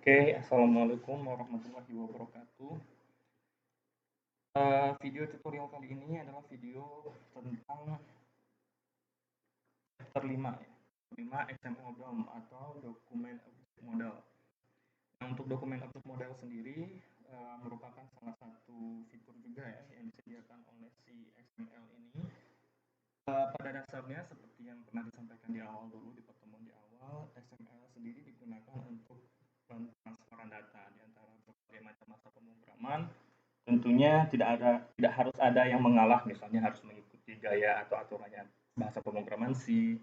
Oke, assalamualaikum warahmatullahi wabarakatuh. Video tutorial kali ini adalah video tentang chapter 5 ya. 5 XML DOM atau dokumen object model. Nah, untuk dokumen object model sendiri merupakan salah satu fitur juga ya yang disediakan oleh si XML ini. Pada dasarnya seperti yang pernah disampaikan di awal dulu di pertemuan di awal, XML sendiri digunakan untuk pentransferan data di antara berbagai macam masa pemrograman. Tentunya tidak harus ada yang mengalah, misalnya harus mengikuti gaya atau aturannya bahasa pemrograman C,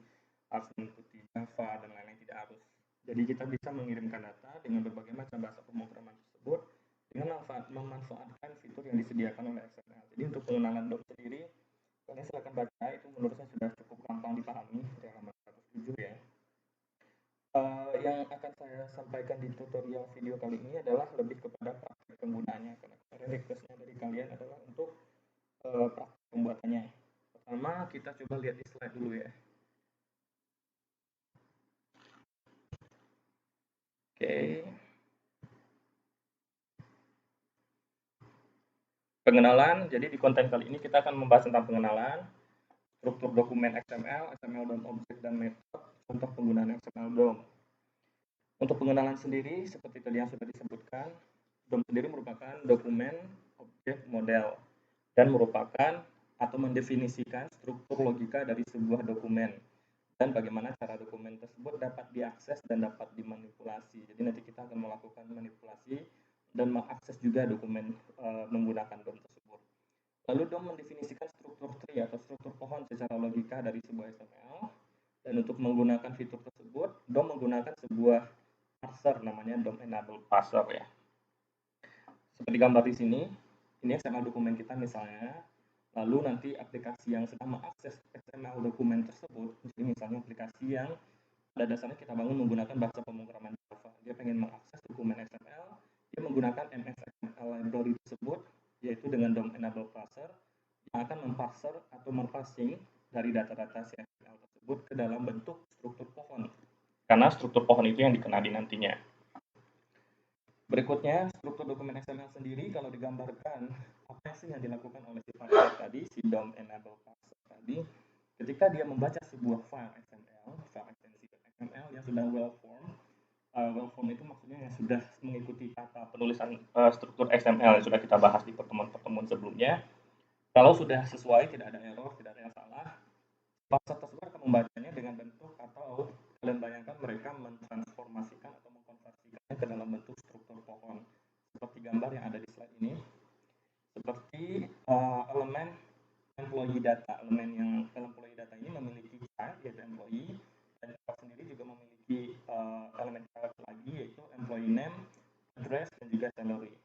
harus mengikuti Java dan lain-lain, tidak harus. Jadi kita bisa mengirimkan data dengan berbagai macam bahasa pemrograman tersebut dengan memanfaatkan fitur yang disediakan oleh XML. Jadi untuk pengenalan DOM sendiri, kalian silakan baca, itu menurut saya sudah cukup gampang dipahami di halaman 107 ya. Yang akan saya sampaikan di tutorial video kali ini adalah lebih kepada praktik penggunaannya, karena requestnya dari kalian adalah untuk praktik pembuatannya. Pertama kita coba lihat di slide dulu ya. Oke. Pengenalan, jadi di konten kali ini kita akan membahas tentang pengenalan, struktur dokumen XML, XML DOM object dan metode, contoh penggunaan XML DOM. Untuk pengenalan sendiri, seperti tadi yang sudah disebutkan, DOM sendiri merupakan dokumen objek model dan merupakan atau mendefinisikan struktur logika dari sebuah dokumen dan bagaimana cara dokumen tersebut dapat diakses dan dapat dimanipulasi. Jadi nanti kita akan melakukan manipulasi dan mengakses juga dokumen menggunakan DOM tersebut. Lalu DOM mendefinisikan struktur tree atau struktur pohon secara logika dari sebuah XML, dan untuk menggunakan fitur tersebut, DOM menggunakan sebuah parser namanya DOM enable parser ya. Seperti gambar di sini, ini XML dokumen kita misalnya, lalu nanti aplikasi yang sedang mengakses XML dokumen tersebut, jadi misalnya aplikasi yang pada dasarnya kita bangun menggunakan bahasa pemrograman Java, dia pengen mengakses dokumen XML, dia menggunakan MS XML library tersebut, yaitu dengan DOM enable parser, yang akan memparser atau memparsing dari data-data XML tersebut ke dalam bentuk struktur pohon, karena struktur pohon itu yang dikenali nantinya. Berikutnya, struktur dokumen XML sendiri kalau digambarkan, apa sih yang dilakukan oleh si parser tadi, si DOM enable parser tadi, ketika dia membaca sebuah file XML, file ekstensi XML yang sudah well form itu maksudnya yang sudah mengikuti tata penulisan struktur XML yang sudah kita bahas di pertemuan-pertemuan sebelumnya. Kalau sudah sesuai, tidak ada error, tidak ada yang salah, parser tersebut akan membacanya dengan bentuk atau kalian bayangkan mereka mentransformasikan atau mengkonversikannya ke dalam bentuk struktur pohon seperti gambar yang ada di slide ini, seperti elemen employee data. Elemen data ini memiliki child yaitu employee, dan child sendiri juga memiliki elemen child lagi yaitu employee name, address, dan juga salary.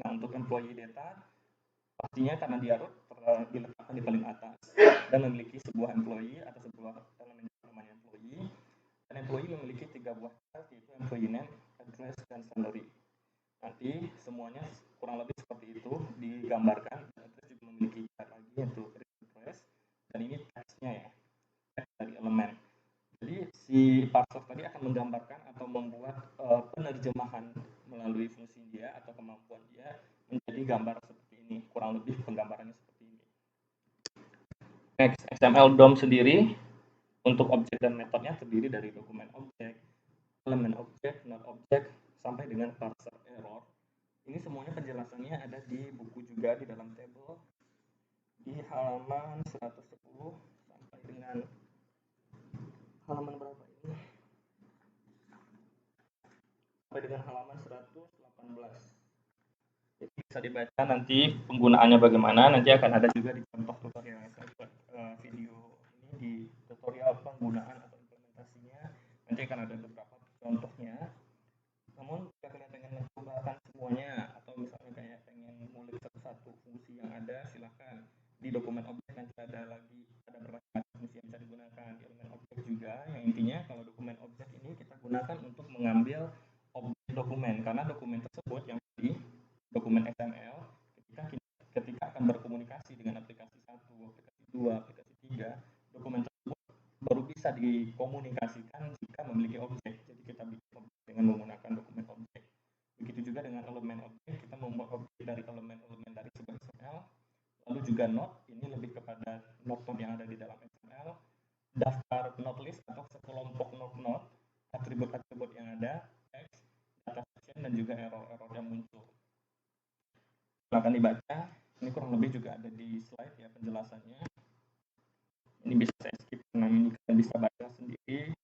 Nah, untuk employee data pastinya karena dia diletakkan di paling atas dan memiliki sebuah employee atau sebuah elemen namanya employee, dan employee memiliki 3 buah child yaitu employee name, address, dan salary. Nanti semuanya kurang lebih seperti itu digambarkan. Address juga memiliki child lagi yaitu address, dan ini teksnya ya, teks dari elemen. Jadi si parser tadi akan menggambarkan atau membuat penerjemahan melalui fungsi dia atau kemampuan dia menjadi gambar seperti ini, kurang lebih penggambarannya seperti ini. Next, XML DOM sendiri untuk objek dan metodenya terdiri dari dokumen objek, elemen objek, not objek, sampai dengan parser error. Ini semuanya penjelasannya ada di buku juga di dalam tabel di halaman 110 sampai dengan halaman berapa ini? Sampai dengan halaman 118. Jadi bisa dibaca nanti penggunaannya bagaimana, nanti akan ada juga di contoh tutorial yang saya buat video ini di tutorial penggunaan atau implementasinya, nanti akan ada beberapa contohnya. Namun jika kalian pengen mencobakan semuanya atau misalnya kayak pengen ngulik satu-satu fungsi yang ada, silahkan di dokumen objek nanti ada berbagai macam fungsi yang bisa digunakan di elemen objek juga, yang intinya kalau dokumen objek ini kita gunakan untuk mengambil objek dokumen, karena dokumen tersebut yang di dokumen XML ketika akan berkomunikasi dengan aplikasi 1, aplikasi 2, aplikasi 3, dokumen tersebut baru bisa dikomunikasikan jika memiliki objek. Jadi kita bikin objek dengan menggunakan dokumen objek. dengan elemen objek, kita membuat objek dari elemen-elemen dari sebuah XML. Lalu juga node, ini lebih kepada node-node yang ada di dalam XML. Daftar node list atau sekelompok node-node, atribut-atribut yang ada, text, data section, dan juga error-error yang muncul. Silakan dibaca. Ini kurang lebih juga ada di slide ya penjelasannya. Ini bisa saya skip karena ini kalian bisa baca sendiri.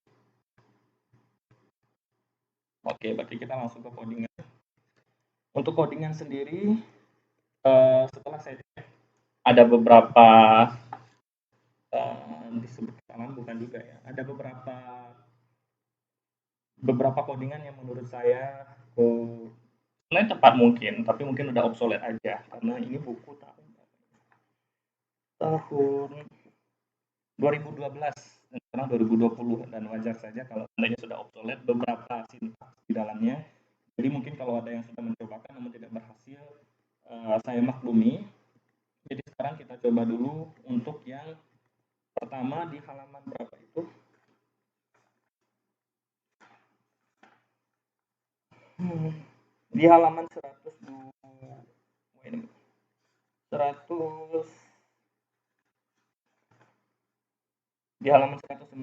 Oke, berarti kita langsung ke codingan. Untuk codingan sendiri, setelah saya cek, ada beberapa disebut kesalahan bukan juga ya. Ada beberapa codingan yang menurut saya sebenarnya tepat mungkin, tapi mungkin udah obsolete aja karena ini buku tahun 2012 dan sekarang 2020, dan wajar saja kalau seandainya sudah obsolete beberapa sintaks di dalamnya. Jadi mungkin kalau ada yang sudah mencobakan namun tidak berhasil, saya maklumi. Jadi sekarang kita coba dulu untuk yang pertama di halaman berapa itu? Di halaman 119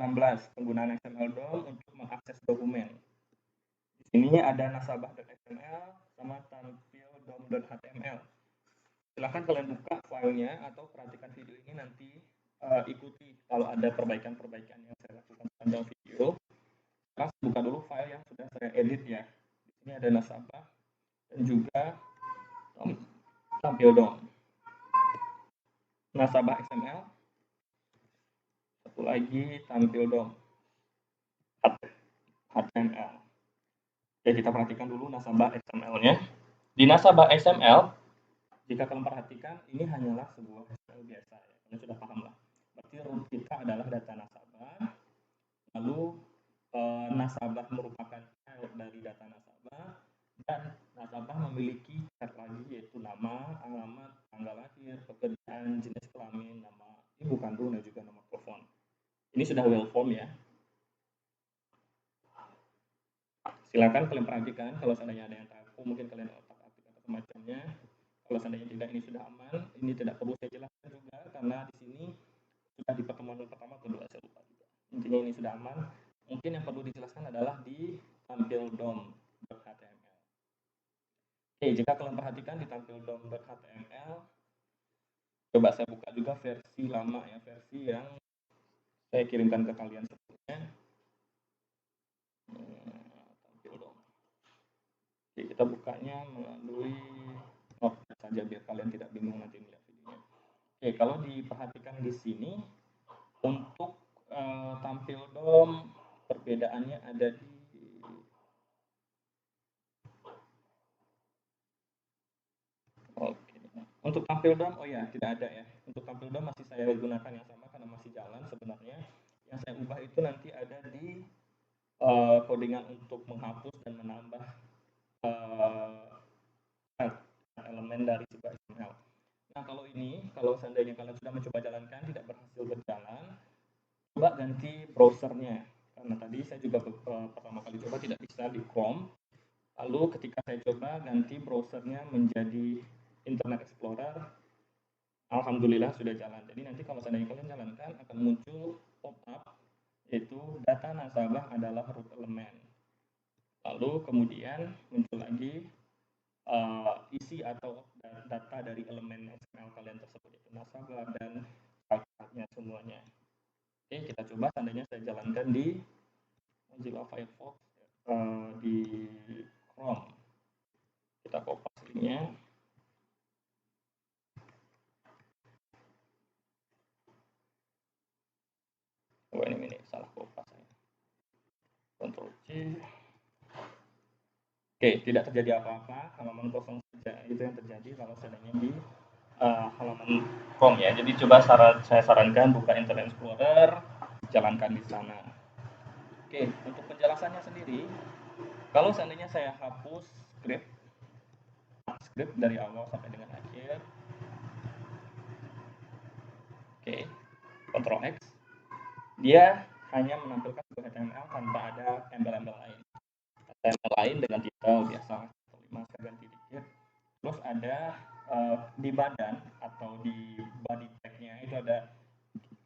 penggunaan XML DOM untuk mengakses dokumen. Di sini ada nasabah.xml sama tampil dom.html. Silahkan kalian buka filenya atau perhatikan video ini, nanti ikuti kalau ada perbaikan-perbaikan yang saya lakukan sepanjang video. Sekarang buka dulu file yang sudah saya edit ya. Di sini ada nasabah dan juga tampil dom. Nasabah XML, satu lagi tampil dom HTML. Oke, kita perhatikan dulu nasabah XML-nya. Di nasabah XML, jika kalian perhatikan, ini hanyalah sebuah XML biasa ya. Kalian sudah paham lah. Berarti root kita adalah data nasabah. Lalu nasabah merupakan child dari data nasabah, dan nasabah memiliki chart lagi, yaitu nama, alamat, tanggal lahir, pekerjaan, jenis kelamin, nama ibu kandung, dan juga nomor telepon. Ini sudah well form ya. Silakan kalian perhatikan, kalau seandainya ada yang takut, mungkin kalian otak-atik atau semacamnya. Kalau seandainya tidak, ini sudah aman. Ini tidak perlu saya jelaskan juga karena di sini sudah di pertemuan pertama kedua saya lupa juga. Intinya ini sudah aman. Mungkin yang perlu dijelaskan adalah di tampil dom.html. Oke, jika kalian perhatikan di tampil dom.html, coba saya buka juga versi lama ya, versi yang saya kirimkan ke kalian sebelumnya. Tampil dom. Oke, kita bukanya melalui notepad saja biar kalian tidak bingung nanti melihat videonya. Oke, kalau diperhatikan di sini untuk tampil dom, perbedaannya ada di untuk tampil dom, oh ya tidak ada ya. Untuk tampil dom masih saya gunakan yang sama karena masih jalan sebenarnya. Yang saya ubah itu nanti ada di codingan untuk menghapus dan menambah elemen dari sebuah XML. Nah kalau ini, kalau seandainya kalian sudah mencoba jalankan tidak berhasil berjalan, coba ganti browsernya. Karena tadi saya juga pertama kali coba tidak bisa di Chrome. Lalu ketika saya coba ganti browsernya menjadi Internet Explorer, alhamdulillah sudah jalan. Jadi nanti kalau seandainya kalian jalankan akan muncul pop-up, yaitu data nasabah adalah root element. Lalu kemudian muncul lagi isi atau data dari elemen XML kalian tersebut, yaitu nasabah dan chart-chartnya semuanya. Oke, kita coba seandainya saya jalankan di Mozilla Firefox di Chrome. Kita kopas linknya. Oh ini salah kopas saya. Ctrl C. Oke, tidak terjadi apa-apa, halaman kosong saja. Itu yang terjadi kalau seandainya di halaman Chrome ya. Jadi coba saya sarankan buka Internet Explorer, jalankan di sana. Oke, untuk penjelasannya sendiri, kalau seandainya saya hapus script dari awal sampai dengan akhir, oke, Ctrl X, dia hanya menampilkan sebuah HTML tanpa ada embel-embel lain. HTML lain dengan titel biasa, 5 saya ganti Terus ada di badan atau di body tag-nya itu ada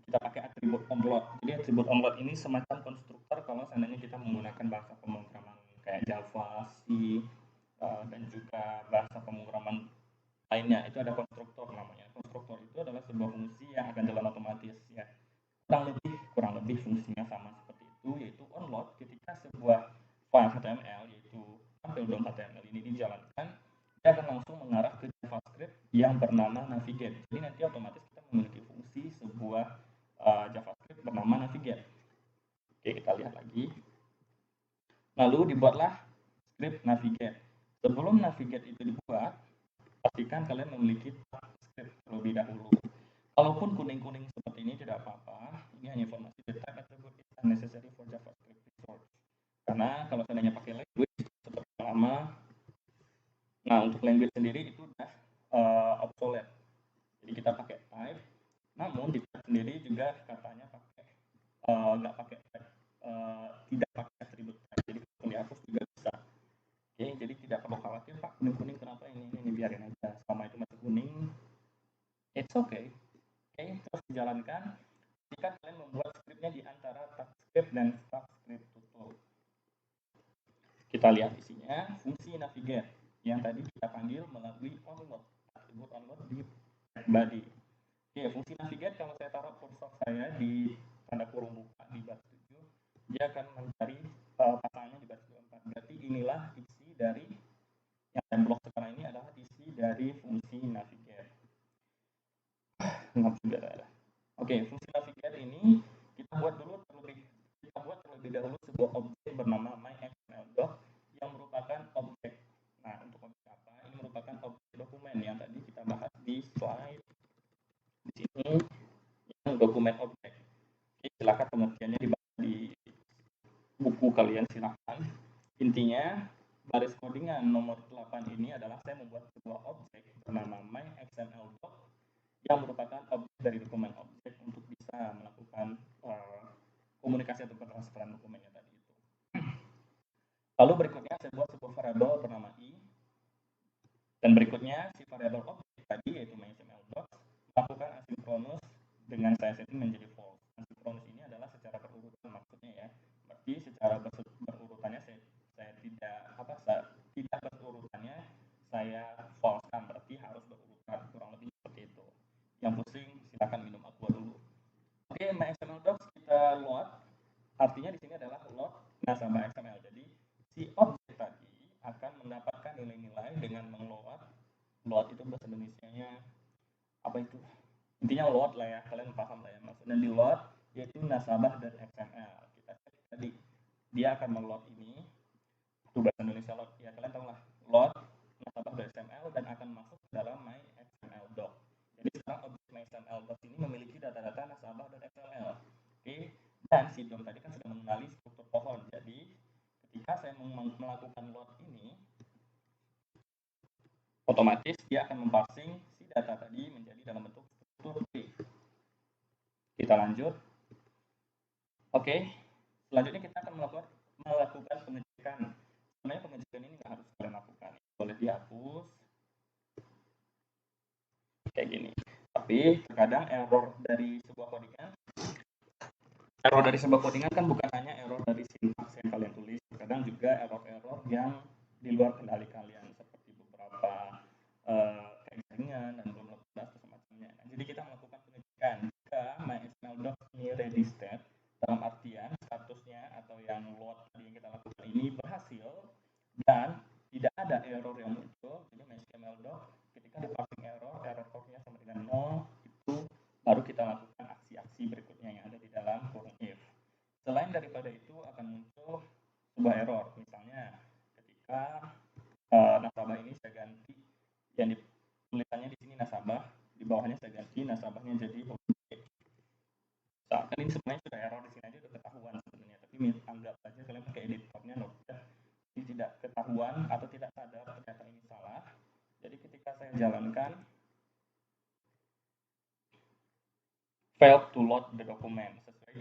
kita pakai atribut onload. Jadi atribut onload ini semacam konstruktor kalau seandainya kita menggunakan bahasa pemrograman kayak Java, C, dan juga bahasa pemrograman lainnya. Itu ada konstruktor namanya. Konstruktor itu adalah sebuah fungsi yang akan jalan otomatis ya. Kurang lebih fungsinya sama seperti itu, yaitu onload ketika sebuah file HTML yaitu tampil.html ini dijalankan, dia akan langsung mengarah ke JavaScript yang bernama navigate. Jadi nanti otomatis kita memiliki fungsi sebuah JavaScript bernama navigate. Oke, kita lihat lagi. Lalu dibuatlah script navigate. Sebelum navigate itu dibuat, pastikan kalian memiliki script terlebih dahulu. Kalaupun kuning-kuning seperti ini tidak apa-apa, ini hanya informasi the type attribute is unnecessary for JavaScript resource. Karena kalau seandainya pakai language seperti lama, nah untuk language sendiri itu udah obsolete. Jadi kita pakai type, namun di type sendiri juga katanya pakai nggak pakai type, tidak pakai atribut type. Jadi kalau dihapus juga bisa. Oke, jadi tidak perlu khawatir Pak kuning-kuning kenapa ini biarin aja. Selama itu masih kuning, it's okay. Oke, terus dijalankan. Jika kalian membuat scriptnya di antara TypeScript dan TypeScript tutorial. Kita lihat isinya, fungsi navigate yang tadi kita panggil melalui onload, atribut onload di body. Oke, fungsi navigate kalau saya taruh kursor saya di tanda kurung buka di baris 7, dia akan mencari pasangannya di baris 24. Berarti inilah isi dari yang time block sekarang ini adalah isi dari fungsi navigate. Oke, fungsi navigate ini kita buat terlebih dahulu sebuah objek bernama myXML.doc yang merupakan objek. Nah, untuk objek apa? Ini merupakan objek dokumen yang tadi kita bahas di slide di sini, yang dokumen objek. Oke, silakan pengertiannya di buku kalian silakan. Intinya baris codingan nomor 8 ini adalah saya membuat sebuah objek bernama myXML.doc yang merupakan objek dari dokumen objek untuk bisa melakukan komunikasi atau transferan dokumennya tadi itu. Lalu berikutnya saya buat sebuah variabel bernama i, dan berikutnya si variabel objek tadi yaitu myXML.doc melakukan asinkronus dengan saya setting menjadi false. Asinkronus ini adalah secara berurutan maksudnya ya. Berarti secara berurutannya saya tidak berurutannya saya false kan, berarti harus berurutan, kurang lebih seperti itu. Yang pusing silakan minum aqua dulu. Oke, myXML.doc kita load. Artinya di sini adalah load nasabah XML. Jadi si objek tadi akan mendapatkan nilai-nilai dengan mengeload. Load itu bahasa Indonesianya apa itu? Intinya load lah ya, kalian paham lah ya maksudnya. Di load yaitu nasabah dan XML. Kita cek tadi dia akan meload ini. Itu bahasa Indonesia load ya, kalian tahu lah. Load nasabah dan XML dan akan masuk ke dalam myXML.doc. Jadi sekarang objek myXML.doc ini memiliki data-data nasabah dan XML. Oke. Dan si DOM tadi kan sudah mengenali struktur pohon. Jadi ketika saya melakukan load ini, otomatis dia akan memparsing si data tadi menjadi dalam bentuk struktur tree. Kita lanjut. Oke. Selanjutnya kita akan melakukan pengecekan. Sebenarnya pengecekan ini nggak harus kalian lakukan. Boleh dihapus. Kayak gini. Tapi terkadang error dari sebuah codingan kan bukan hanya error dari sintaks yang kalian tulis, terkadang juga error-error yang di luar kendali kalian seperti beberapa jaringan dan belum lepas atau semacamnya. Nah, jadi kita melakukan pengecekan jika myXML.doc ini ready state, dalam artian statusnya atau yang load tadi yang kita lakukan ini berhasil dan tidak ada error yang muncul. Jadi myXML.doc ketika di parsing error code-nya sama dengan 0, itu baru kita lakukan aksi-aksi berikutnya yang ada di dalam kurung if. Selain daripada itu akan muncul sebuah error, misalnya ketika nasabah ini saya ganti, yang tulisannya di sini nasabah, di bawahnya saya ganti nasabahnya jadi objek. Misalkan ini sebenarnya sudah error di sini aja udah ketahuan sebenarnya, tapi anggap saja kalian pakai editornya Notepad, ini tidak ketahuan atau tidak sadar ternyata ini salah. Jadi ketika saya jalankan failed to load the document sesuai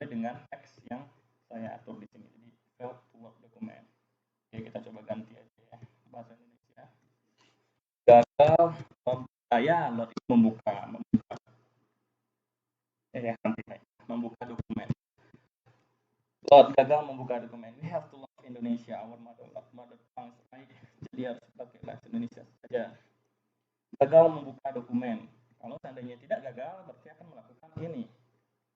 dengan teks yang saya atur di sini. Jadi failed to load document. Oke, kita coba ganti aja ya bahasa Indonesia. membuka dokumen, we have to love Indonesia, our mother tongue, right? Jadi harus pakai bahasa Indonesia saja. Gagal membuka dokumen. Kalau seandainya tidak gagal, berarti akan melakukan ini.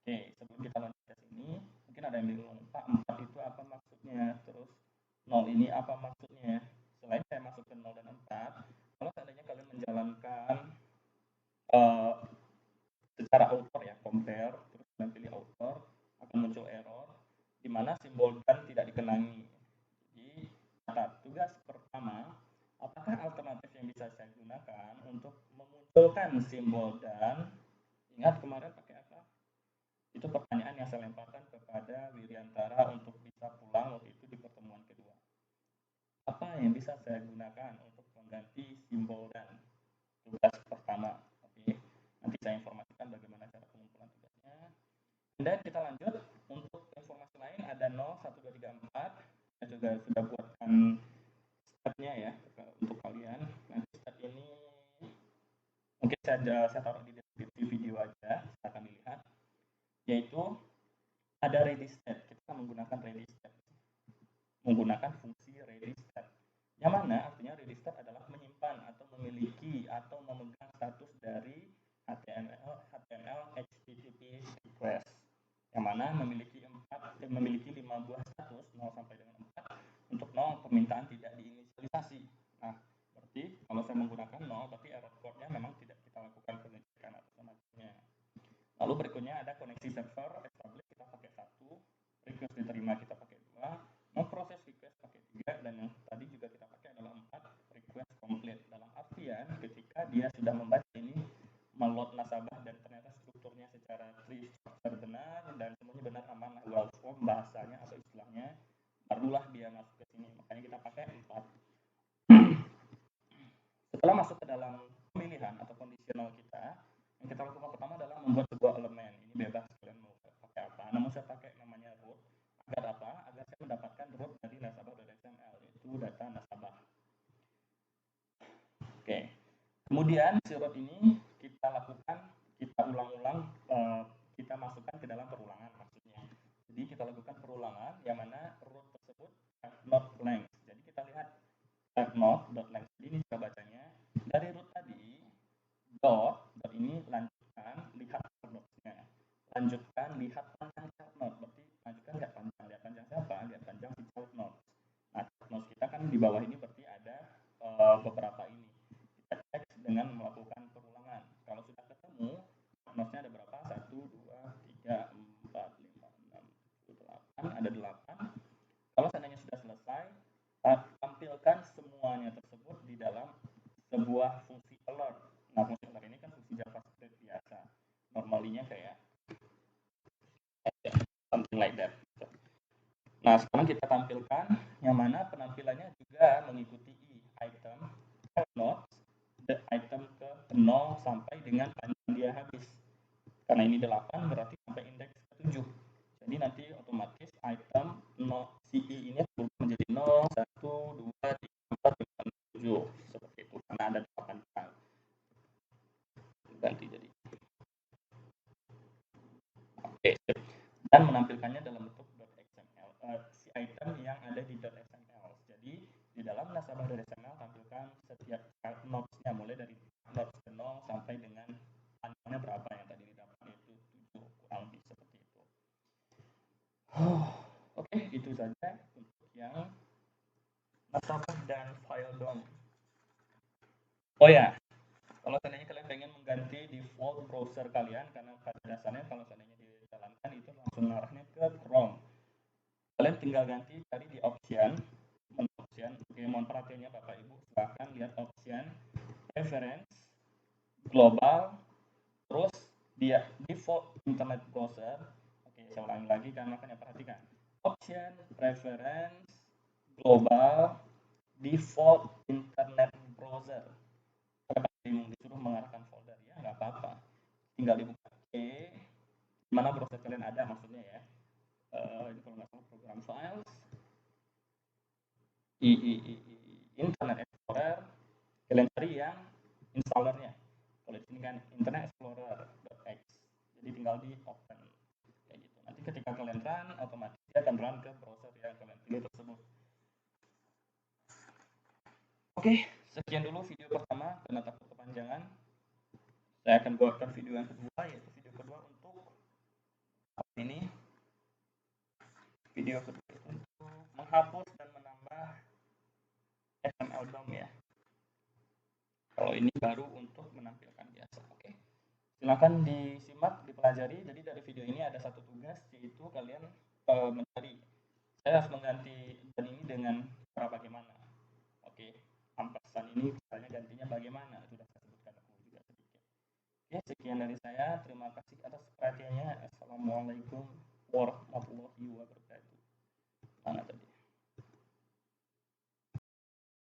Oke, sebelum kita lanjut ke sini, mungkin ada yang bingung, Pak, 4 itu apa maksudnya? Terus 0 ini apa maksudnya? Selain saya masuk ke 0 dan 4, kalau seandainya kalian menjalankan secara author ya, compare, terus kalian pilih author, akan muncul error, di mana simbol dan tidak dikenangi. Jadi, tugas pertama, apakah alternatif yang bisa saya gunakan untuk memunculkan simbol dan? Ingat kemarin pakai apa? Itu pertanyaan yang saya lemparkan kepada Wiriantara untuk bisa pulang waktu itu di pertemuan kedua. Apa yang bisa saya gunakan untuk mengganti simbol dan? Tugas pertama. Oke, nanti saya informasikan bagaimana cara pengumpulan tugasnya. Dan kita lanjut. Untuk informasi lain ada 0, 1, 2, 3, 4. Saya juga sudah buatkan stepnya ya untuk kalian. Nanti step ini mungkin saya taruh di deskripsi video aja, silahkan dilihat. Yaitu ada ready state. Kita akan menggunakan ready state, menggunakan fungsi ready state. Yang mana artinya ready state adalah menyimpan atau memiliki atau memegang status dari HTML HTTP request. Yang mana memiliki 5 buah status 0 sampai dengan 4. Untuk 0 permintaan tidak diinisialisasi. Nah, berarti kalau saya menggunakan 0 berarti error code-nya memang tidak kita lakukan pengecekan atau semacamnya. Lalu berikutnya ada koneksi server establish, kita pakai 1, request diterima kita pakai 2, memproses request pakai 3, dan yang tadi juga kita pakai adalah 4, request complete. Dalam artian ketika dia sudah membaca ini, meload nasabah dan ternyata strukturnya secara tree structure benar dan semuanya benar, aman, well form bahasanya atau istilahnya, barulah dia masuk ke sini. Makanya kita pakai 4. Setelah masuk ke dalam pemilihan atau kondisional kita, yang kita lakukan pertama adalah membuat sebuah elemen. Ini bebas kalian mau pakai apa. Namun saya pakai namanya root. Agar apa? Agar saya mendapatkan root dari nasabah.xml, yaitu data nasabah. Oke. Kemudian si root ini kita lakukan, kita ulang-ulang, kita masukkan ke dalam perulangan maksudnya. Jadi kita lakukan perulangan yang mana root tersebut not length. Jadi kita lihat not.length. Jadi ini cara bacanya. Dari root tadi dot ini lanjutkan, lihat node-nya. Lanjutkan, lihat panjang chart node. Berarti lanjutkan lihat panjang. Lihat panjang siapa? Lihat panjang si chart node. Nah, chart node kita kan di bawah ini berarti ada beberapa ini. Kita cek dengan melakukan perulangan. Kalau sudah ketemu, node-nya ada berapa? 1, 2, 3, 4, 5, 6, 7, 8. Ada 8. Kalau seandainya sudah selesai, tampilkan semuanya tersebut di dalam sebuah fungsi alert. Nah, fungsi alert ini kan fungsi JavaScript biasa. Normalinya kayak something like that. Nah, sekarang kita tampilkan yang mana penampilannya juga mengikuti item nodes, the item ke 0 sampai dengan panjang dia habis. Karena ini 8 berarti sampai indeks ke 7. Jadi nanti otomatis item 0 CI ini berubah menjadi 0, 1, 2, 3, 4, 5, 7 seperti itu karena ada 8 file. Ganti jadi. Oke. Dan menampilkannya dalam bentuk .xml. Si item yang ada di .xml. Jadi di dalam nasabah.xml tampilkan setiap nodes-nya mulai dari nodes ke 0 sampai dengan panjangnya berapa yang tadi didapat, yaitu 7 kurang lebih seperti itu. Oke, itu saja untuk yang nasabah dan file DOM. Oh ya, kalau seandainya kalian pengen mengganti default browser kalian, karena pada dasarnya kalau seandainya dijalankan itu langsung ngarahnya ke Chrome. Kalian tinggal ganti cari di option. Oke, mohon perhatiannya Bapak Ibu, silahkan lihat option, preference, global, terus dia default internet browser. Oke, saya ulangi lagi karena makanya perhatikan. Option, preference, global, default internet browser. Kalau bingung disuruh mengarahkan folder, ya nggak apa-apa, tinggal dibuka. Oke, mana browser kalian ada maksudnya ya. Ini kalau nggak salah program files, Internet Explorer, kalian cari yang installernya. Kalau di sini kan Internet Explorer.x, jadi tinggal di open kayak gitu. Nanti ketika kalian run, otomatis dia akan run ke browser yang kalian pilih tersebut. Oke, sekian dulu video pertama karena takut kepanjangan. Saya akan buatkan video yang kedua, yaitu video kedua untuk ini. Video kedua itu untuk menghapus dan menambah XML DOM ya. Kalau ini baru untuk menampilkan biasa. Oke. Silakan disimak, dipelajari. Jadi dari video ini ada satu tugas, yaitu kalian mencari. Saya harus mengganti dan ini dengan cara bagaimana. Oke, ampersand ini misalnya gantinya bagaimana? Sudah saya sebutkan aku juga sedikit. Oke, sekian dari saya. Terima kasih atas perhatiannya. Assalamualaikum